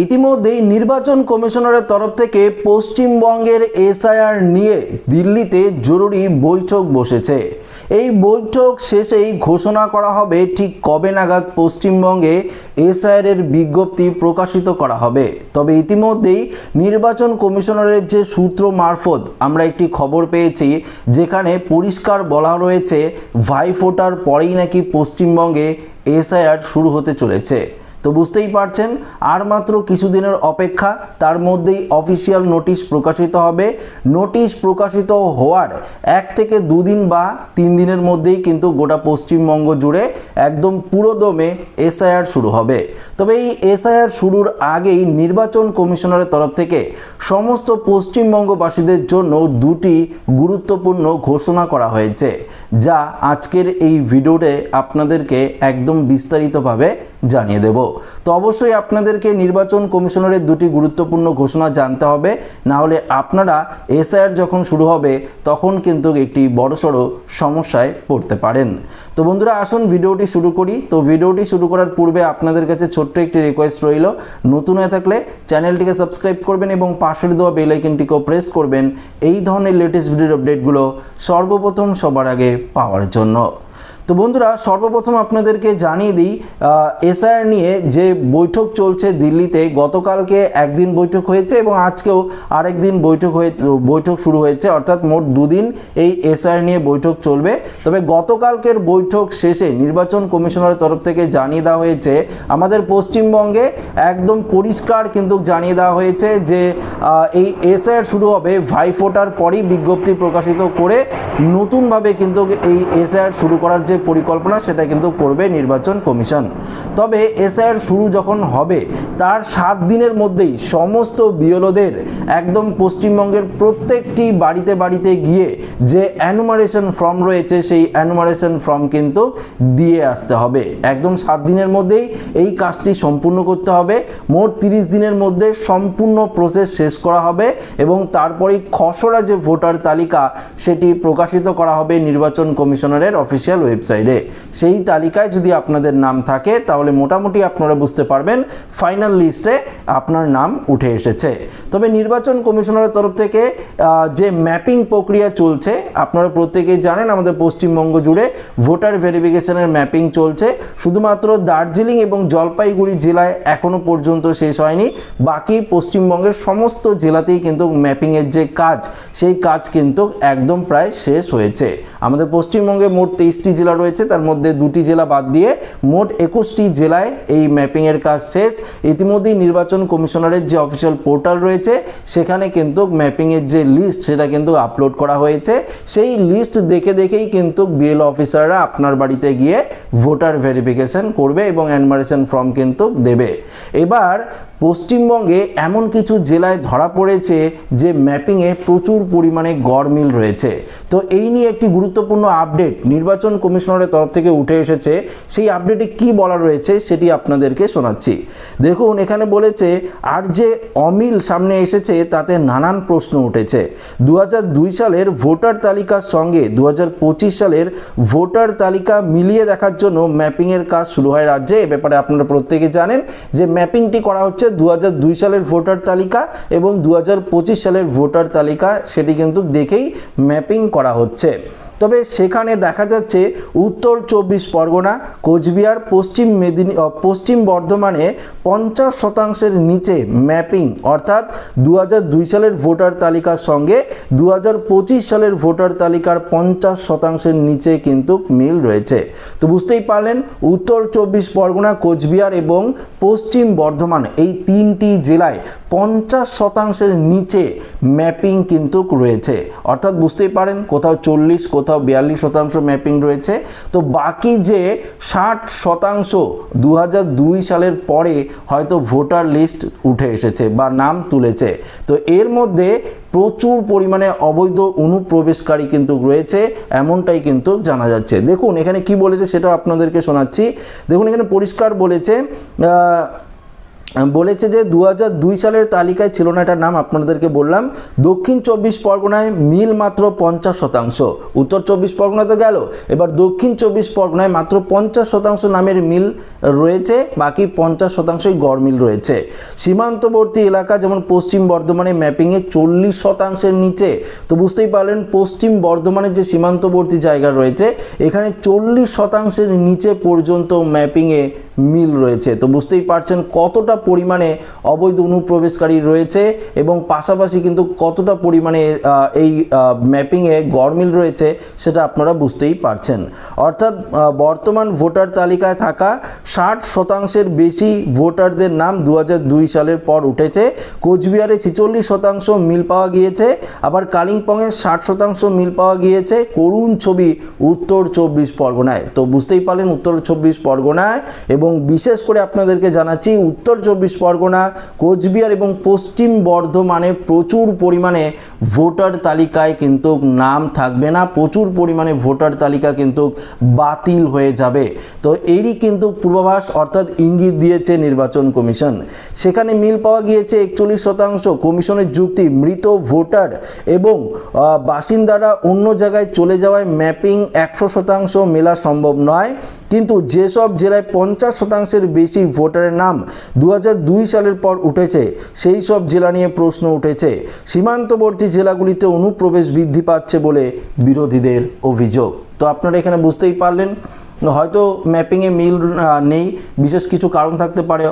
ইতিমধ্যেই নির্বাচন কমিশনারের তরফ থেকে পশ্চিমবঙ্গের এসআইআর নিয়ে দিল্লিতে জরুরি বৈঠক বসেছে। এই বৈঠক শেষেই ঘোষণা করা হবে ঠিক কবে নাগাদ পশ্চিমবঙ্গে এসআইআর এর বিজ্ঞপ্তি প্রকাশিত করা হবে। তবে ইতিমধ্যেই নির্বাচন কমিশনারের যে সূত্র মারফত আমরা একটি খবর পেয়েছি, যেখানে পরিষ্কার বলা রয়েছে ভাইফোঁটার পরেই নাকি পশ্চিমবঙ্গে এসআইআর শুরু হতে চলেছে। তো বুঝতেই পারছেন আর মাত্র কিছুদিনের অপেক্ষা, তার মধ্যেই অফিসিয়াল নোটিশ প্রকাশিত হবে। নোটিশ প্রকাশিত হওয়ার 1 থেকে 2 দিন বা 3 দিনের মধ্যেই কিন্তু গোটা পশ্চিমবঙ্গ জুড়ে একদম পুরোদমে এসআইআর শুরু হবে। তবে এই এসআইআর শুরুর আগেই নির্বাচন কমিশনারের তরফ থেকে সমস্ত পশ্চিমবঙ্গবাসীদের জন্য 2টি গুরুত্বপূর্ণ ঘোষণা করা হয়েছে, যা আজকের এই ভিডিওতে আপনাদেরকে একদম বিস্তারিতভাবে জানিয়ে দেব। তো অবশ্যই আপনাদেরকে নির্বাচন কমিশনারের 2টি গুরুত্বপূর্ণ ঘোষণা জানতে হবে, না হলে আপনারা এসআইআর যখন শুরু হবে তখন কিন্তু একটি বড়সড় সমস্যায় পড়তে পারেন। তো বন্ধুরা, আসুন ভিডিওটি শুরু করি। তো ভিডিওটি শুরু করার পূর্বে আপনাদের কাছে ছোট্ট একটি রিকোয়েস্ট রইল, নতুন হয়ে থাকলে চ্যানেলটিকে সাবস্ক্রাইব করবেন এবং পাশের দেওয়া বেল আইকনটিকেও প্রেস করবেন এই ধরনের লেটেস্ট ভিডিওর আপডেটগুলো সর্বপ্রথম সবার আগে পাওয়ার জন্য। তো বন্ধুরা, সর্বপ্রথম আপনাদেরকে জানিয়ে দিই, এসআইআর নিয়ে যে বৈঠক চলছে দিল্লিতে, গতকালকে একদিন বৈঠক হয়েছে এবং আজকেও আরেকদিন বৈঠক শুরু হয়েছে, অর্থাৎ মোট 2 দিন এই এসআইআর নিয়ে বৈঠক চলবে। তবে গতকালকের বৈঠক শেষে নির্বাচন কমিশনারের তরফ থেকে জানিয়ে দেওয়া হয়েছে, আমাদের পশ্চিমবঙ্গে একদম পরিষ্কার কিন্তু জানিয়ে দেওয়া হয়েছে যে এই এসআইআর শুরু হবে ভাইফোঁটার পরই বিজ্ঞপ্তি প্রকাশিত করে নতুনভাবে কিন্তু এই এসআইআর শুরু করার যে পরিকল্পনা সেটা কিন্তু করবে নির্বাচন কমিশন। তবে এসআইআর শুরু যখন হবে তার 7 দিনের মধ্যেই সমস্ত বিএলওদের একদম পশ্চিমবঙ্গের প্রত্যেকটি বাড়িতে বাড়িতে গিয়ে যে অ্যানুমারেশন ফর্ম রয়েছে সেই অ্যানুমারেশন ফর্ম কিন্তু দিয়ে আসতে হবে। একদম 7 দিনের মধ্যেই এই কাজটি সম্পূর্ণ করতে হবে। মোট 30 দিনের মধ্যে সম্পূর্ণ প্রসেস শেষ করা হবে এবং তারপরেই খসড়া যে ভোটার তালিকা সেটি প্রকাশিত করা হবে নির্বাচন কমিশনারের অফিসিয়াল ওয়েবসাইটে। সেই তালিকায় যদি আপনাদের নাম থাকে তাহলে মোটামুটি আপনারা বুঝতে পারবেন ফাইনাল লিস্টে আপনার নাম উঠে এসেছে। তবে নির্বাচন কমিশনারের তরফ থেকে যে ম্যাপিং প্রক্রিয়া চলছে, আপনারা প্রত্যেকেই জানেন আমাদের পশ্চিমবঙ্গ জুড়ে ভোটার ভেরিফিকেশনের ম্যাপিং চলছে। শুধুমাত্র দার্জিলিং এবং জলপাইগুড়ি জেলায় এখনো পর্যন্ত শেষ হয়নি, বাকি পশ্চিমবঙ্গের সমস্ত জেলাতেই কিন্তু ম্যাপিংয়ের যে কাজ সেই কাজ কিন্তু একদম প্রায় শেষ হয়েছে। আমাদের পশ্চিমবঙ্গে মোট 23টি জেলা রয়েছে, তার মধ্যে 2টি জেলা বাদ দিয়ে মোট 21টি জেলায় এই ম্যাপিংয়ের কাজ শেষ। ইতিমধ্যেই নির্বাচন কমিশনারের যে অফিসিয়াল পোর্টাল রয়েছে সেখানে কিন্তু ম্যাপিংয়ের যে লিস্ট সেটা কিন্তু আপলোড করা হয়েছে। সেই লিস্ট দেখেই কিন্তু বিএলও অফিসাররা আপনার বাড়িতে গিয়ে ভোটার ভেরিফিকেশন করবে এবং এনমারেশন ফর্ম কিন্তু দেবে। এবার পশ্চিমবঙ্গে এমন কিছু জেলায় ধরা পড়েছে যে ম্যাপিংয়ে প্রচুর পরিমাণে গড়মিল রয়েছে। তো এই নিয়ে একটি গুরুত্বপূর্ণ আপডেট নির্বাচন কমিশনারের তরফ থেকে উঠে এসেছে। সেই আপডেটে কি বলা রয়েছে সেটি আপনাদেরকে শোনাচ্ছি। দেখুন, এখানে বলেছে আর যে অমিল সামনে এসেছে তাতে নানান প্রশ্ন উঠেছে। 2002 সালের ভোটার তালিকার সঙ্গে 2025 সালের ভোটার তালিকা মিলিয়ে দেখার জন্য ম্যাপিংয়ের কাজ শুরু হয় রাজ্যে। এ ব্যাপারে আপনারা প্রত্যেকে জানেন যে ম্যাপিংটি করা হচ্ছে 2002 সালের ভোটার তালিকা এবং 2025 সালের ভোটার তালিকা, সেটি কিন্তু দেখেই ম্যাপিং করা হচ্ছে। তবে সেখানে দেখা যাচ্ছে উত্তর 24 পরগনা, কোচবিহার, পশ্চিম বর্ধমানে 50% নিচে ম্যাপিং, অর্থাৎ 2002 সালের ভোটার তালিকার সঙ্গে 2025 সালের ভোটার তালিকার 50% নিচে কিন্তু মিল রয়েছে। তো বুঝতেই পারলেন, উত্তর 24 পরগনা, কোচবিহার এবং পশ্চিম বর্ধমান এই 3টি জেলায় 50% নিচে ম্যাপিং কিন্তু রয়েছে। অর্থাৎ বুঝতেই পারেন কোথাও 40, কোথাও 42% ম্যাপিং রয়েছে। তো বাকি যে 60% 2002 সালের পরে হয়তো ভোটার লিস্ট উঠে এসেছে বা নাম তুলেছে। তো এর মধ্যে প্রচুর পরিমাণে অবৈধ অনুপ্রবেশকারী কিন্তু রয়েছে, এমনটাই কিন্তু জানা যাচ্ছে। দেখুন এখানে কি বলেছে সেটা আপনাদেরকে শোনাচ্ছি। দেখুন এখানে পরিষ্কার বলেছে, বলেছে যে 2002 সালের তালিকায় ছিল না এটার নাম, আপনাদেরকে বললাম। দক্ষিণ 24 পরগনায় মিল মাত্র 50%, উত্তর 24 পরগনা তো গেল, এবার দক্ষিণ 24 পরগনায় মাত্র 50% নামের মিল রয়েছে, বাকি 50%ই গড়মিল রয়েছে। সীমান্তবর্তী এলাকা যেমন পশ্চিম বর্ধমানে ম্যাপিংয়ে 40%-এর নিচে, তো বুঝতেই পারলেন পশ্চিম বর্ধমানের যে সীমান্তবর্তী জায়গা রয়েছে এখানে 40%-এর নিচে পর্যন্ত ম্যাপিংয়ে মিল রয়েছে। তো বুঝতেই পারছেন কতটা পরিমাণে অবৈধ অনুপ্রবেশকারী রয়েছে এবং পাশাপাশি কিন্তু কতটা পরিমাণে এই ম্যাপিংয়ে গড়মিল রয়েছে সেটা আপনারা বুঝতেই পারছেন। অর্থাৎ বর্তমান ভোটার তালিকায় থাকা 60%-এর বেশি ভোটারদের নাম 2002 সালের পর উঠেছে। কোচবিহারে 46% মিল পাওয়া গিয়েছে, আবার কালিম্পংয়ে 60% মিল পাওয়া গিয়েছে। করুণ ছবি উত্তর 24 পরগনায়। তো বুঝতেই পারলেন উত্তর 24 পরগনায় এবং বিশেষ করে আপনাদেরকে জানাচ্ছি উত্তর 24 পরগনা, কোচবিহার এবং পশ্চিম বর্ধমানে প্রচুর পরিমাণে ভোটার তালিকায় কিন্তু নাম থাকবে না, প্রচুর পরিমাণে ভোটার তালিকা কিন্তু বাতিল হয়ে যাবে। তো এরই কিন্তু পূর্বাভাস অর্থাৎ ইঙ্গিত দিয়েছে নির্বাচন কমিশন। সেখানে মিল পাওয়া গিয়েছে 41%। কমিশনের যুক্তি, মৃত ভোটার এবং বাসিন্দারা অন্য জায়গায় চলে যাওয়ায় ম্যাপিং 100% মেলা সম্ভব নয়, কিন্তু যেসব জেলায় 50%-এর বেশি ভোটারের নাম 2002 সালের পর উঠেছে সেই সব জেলা নিয়ে প্রশ্ন উঠেছে। সীমান্তবর্তী জেলাগুলিতে অনুপ্রবেশ বৃদ্ধি পাচ্ছে বলে বিরোধীদের অভিযোগ। তো আপনারা এখানে বুঝতেই পারলেন হয়তো ম্যাপিংয়ে মিল নেই, বিশেষ কিছু কারণ থাকতে পারে,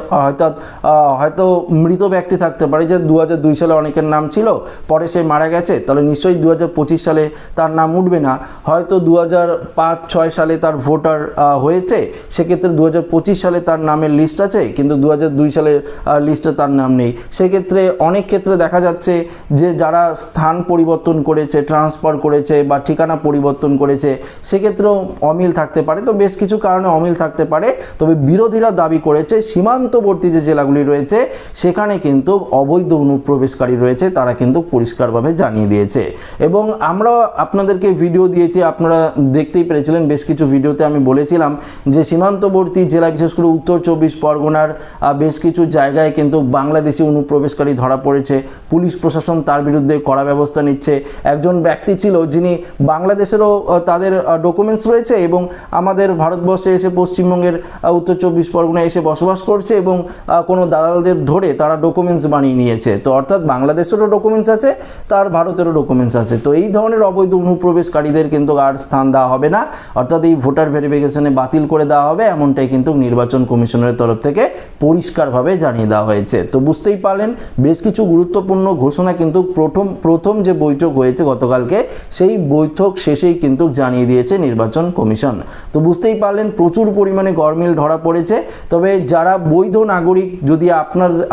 হয়তো মৃত ব্যক্তি থাকতে পারে যে 2002 সালে অনেকের নাম ছিল, পরে সে মারা গেছে, তাহলে নিশ্চয়ই 2025 সালে তার নাম উঠবে না। হয়তো 2005-06 সালে তার ভোটার হয়েছে, সেক্ষেত্রে 2025 সালে তার নামের লিস্ট আছে, কিন্তু 2002 সালের লিস্টে তার নাম নেই। সেক্ষেত্রে অনেক ক্ষেত্রে দেখা যাচ্ছে যে যারা স্থান পরিবর্তন করেছে, ট্রান্সফার করেছে বা ঠিকানা পরিবর্তন করেছে, সেক্ষেত্রেও অমিল থাকতে পারে। তো বেশ কিছু কারণে অমিল থাকতে পারে, তবে বিরোধীরা দাবি করেছে সীমান্তবর্তী যে জেলাগুলি রয়েছে সেখানে কিন্তু অবৈধ অনুপ্রবেশকারী রয়েছে, তারা কিন্তু পরিষ্কারভাবে জানিয়ে দিয়েছে। এবং আমরা আপনাদেরকে ভিডিও দিয়েছি, আপনারা দেখতেই পেরেছিলেন, বেশ কিছু ভিডিওতে আমি বলেছিলাম যে সীমান্তবর্তী জেলা বিশেষ করে উত্তর 24 পরগনার বেশ কিছু জায়গায় কিন্তু বাংলাদেশি অনুপ্রবেশকারী ধরা পড়েছে, পুলিশ প্রশাসন তার বিরুদ্ধে কড়া ব্যবস্থা নিচ্ছে। একজন ব্যক্তি ছিল যিনি বাংলাদেশেরও তাদের ডকুমেন্টস রয়েছে এবং আমাদের ভারতবর্ষে এসে পশ্চিমবঙ্গের উত্তর 24 পরগনায় এসে বসবাস করছে এবং কোনো দালালদের ধরে তারা ডকুমেন্টস বানিয়ে নিয়েছে। তো অর্থাৎ বাংলাদেশেরও ডকুমেন্টস আছে, তার ভারতেরও ডকুমেন্টস আছে। তো এই ধরনের অবৈধ অনুপ্রবেশকারীদের কিন্তু আর স্থান দেওয়া হবে না, অর্থাৎ এই ভোটার ভেরিফিকেশনে বাতিল করে দেওয়া হবে, এমনটাই কিন্তু নির্বাচন কমিশনের তরফ থেকে পরিষ্কারভাবে জানিয়ে দেওয়া হয়েছে। তো বুঝতেই পারলেন বেশ কিছু গুরুত্বপূর্ণ ঘোষণা কিন্তু প্রথম যে বৈঠক হয়েছে গতকালকে, সেই বৈঠক শেষেই কিন্তু জানিয়ে দিয়েছে নির্বাচন কমিশন। তো বুঝতেই পারলেন প্রচুর পরিমাণে গড়মিল ধরা পড়েছে। তবে যারা বৈধ নাগরিক, যদি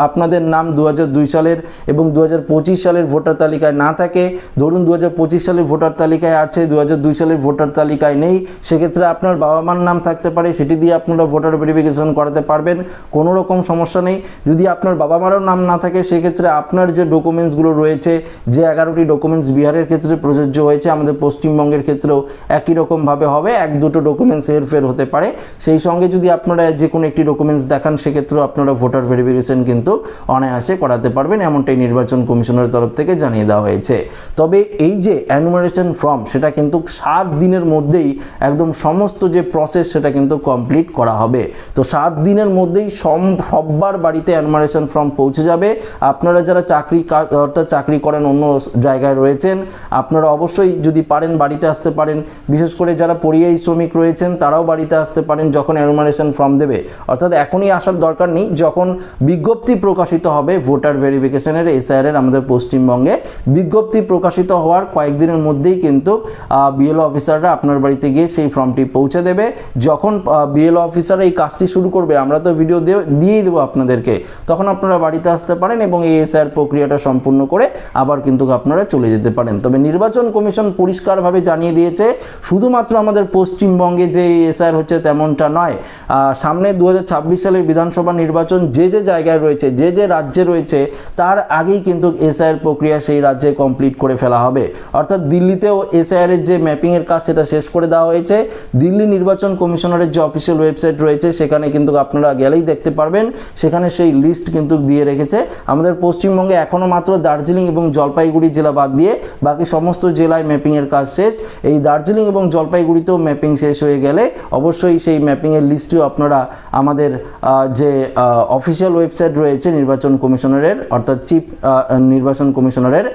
আপনাদের নাম 2002 সালের এবং 2025 সালের ভোটার তালিকায় না থাকে, ধরুন 2025 সালের ভোটার তালিকায় আছে, 2002 সালের ভোটার তালিকায় নেই, সেক্ষেত্রে আপনার বাবা মার নাম থাকতে পারে, সেটি দিয়ে আপনারা ভোটার ভেরিফিকেশন করাতে পারবেন, কোনো রকম সমস্যা নেই। যদি আপনার বাবা মারও নাম না থাকে, সেক্ষেত্রে আপনার যে ডকুমেন্টসগুলো রয়েছে, যে 11টি ডকুমেন্টস বিহারের ক্ষেত্রে প্রযোজ্য হয়েছে, আমাদের পশ্চিমবঙ্গের ক্ষেত্রেও একই রকমভাবে হবে, 1-2 ডকুমেন্টস হেরফের হতে পারে। সেই সঙ্গে যদি আপনারা যে কোনো একটি ডকুমেন্টস দেখান, সেক্ষেত্রেও আপনারা ভোটার ভেরিফিকেশন কিন্তু অনায়াসে করাতে পারবেন, এমনটাই নির্বাচন কমিশনের তরফ থেকে জানিয়ে দেওয়া হয়েছে। তবে এই যে এনুমারেশন ফর্ম, সেটা কিন্তু 7 দিনের মধ্যেই একদম সমস্ত যে প্রসেস সেটা কিন্তু কমপ্লিট করা হবে। তো 7 দিনের মধ্যেই সবার বাড়িতে এনুমারেশন ফর্ম পৌঁছে যাবে। আপনারা যারা চাকরি করেন, অন্য জায়গায় রয়েছেন, আপনারা অবশ্যই যদি পারেন বাড়িতে আসতে পারেন। বিশেষ করে যারা পরিযায়ী শ্রমিক রয়েছেন তারাও বাড়িতে আসতে পারেন যখন এনুমারেশন ফর্ম দেবে, অর্থাৎ এখনই আসার দরকার নেই, যখন বিজ্ঞপ্তি প্রকাশিত হবে ভোটার ভেরিফিকেশনের এসআইআর এর আমাদের পশ্চিমবঙ্গে, বিজ্ঞপ্তি প্রকাশিত হওয়ার কয়েকদিনের মধ্যেই কিন্তু বিএলও অফিসাররা আপনার বাড়িতে গিয়ে সেই ফর্মটি পৌঁছে দেবে। যখন বিএলও অফিসাররা এই কাজটি শুরু করবে, আমরা তো ভিডিও দিয়েই দেবো আপনাদেরকে, তখন আপনারা বাড়িতে আসতে পারেন এবং এই এসআইআর প্রক্রিয়াটা সম্পূর্ণ করে আবার কিন্তু আপনারা চলে যেতে পারেন। তবে নির্বাচন কমিশন পরিষ্কারভাবে জানিয়ে দিয়েছে শুধুমাত্র আমাদের পশ্চিমবঙ্গে যে থেকেই এসআইআর হচ্ছে তেমনটা নয়। সামনে 2026 সালের বিধানসভা নির্বাচন যে জায়গায় রয়েছে, যে রাজ্যে রয়েছে, তার আগেই কিন্তু এসআইআর প্রক্রিয়া সেই রাজ্যে কমপ্লিট করে ফেলা হবে। অর্থাৎ দিল্লিতেও এসআইআর এর যে ম্যাপিংয়ের কাজ সেটা শেষ করে দেওয়া হয়েছে। দিল্লি নির্বাচন কমিশনারের যে অফিসিয়াল ওয়েবসাইট রয়েছে সেখানে কিন্তু আপনারা গেলেই দেখতে পারবেন, সেখানে সেই লিস্ট কিন্তু দিয়ে রেখেছে। আমাদের পশ্চিমবঙ্গে এখনও মাত্র দার্জিলিং এবং জলপাইগুড়ি জেলা বাদ দিয়ে বাকি সমস্ত জেলায় ম্যাপিংয়ের কাজ শেষ। এই দার্জিলিং এবং জলপাইগুড়িতেও ম্যাপিং শেষ হয়ে গেলে অবশ্যই সেই ম্যাপিংয়ের লিস্টটিও আপনারা আমাদের যে অফিসিয়াল ওয়েবসাইট রয়েছে নির্বাচন কমিশনারের, অর্থাৎ চিফ নির্বাচন কমিশনারের,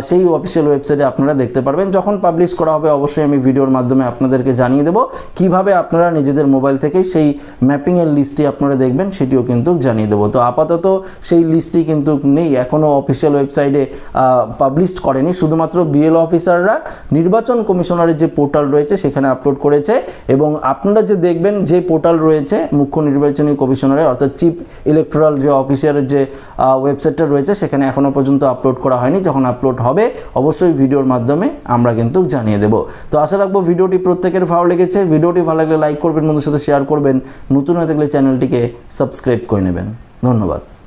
সেই অফিসিয়াল ওয়েবসাইটে আপনারা দেখতে পারবেন। যখন পাবলিশ করা হবে অবশ্যই আমি ভিডিওর মাধ্যমে আপনাদেরকে জানিয়ে দেব কিভাবে আপনারা নিজেদের মোবাইল থেকে সেই ম্যাপিংয়ের লিস্টটি আপনারা দেখবেন, সেটিও কিন্তু জানিয়ে দেবো। তো আপাতত সেই লিস্টটি কিন্তু নেই, এখনও অফিসিয়াল ওয়েবসাইটে পাবলিশ করেনি। শুধুমাত্র বিএলও অফিসাররা নির্বাচন কমিশনারের যে পোর্টাল রয়েছে সেখানে আপলোড করেছে, এবং আপনারা যে দেখবেন যে পোর্টাল রয়েছে মুখ্য নির্বাচনী কমিশনারের, অর্থাৎ চিফ ইলেকটোরাল যে অফিসারের যে ওয়েবসাইটটা রয়েছে সেখানে এখনও পর্যন্ত আপলোড করা হয়নি। যখন আপলোড হবে অবশ্যই ভিডিওর মাধ্যমে আমরা কিন্তু জানিয়ে দেব। তো আশা রাখবো ভিডিওটি প্রত্যেকের ভালো লেগেছে। ভিডিওটি ভালো লাগলে লাইক করবেন, বন্ধুদের সাথে শেয়ার করবেন, নতুন হয়ে থাকলে চ্যানেলটিকে সাবস্ক্রাইব করে নেবেন। ধন্যবাদ।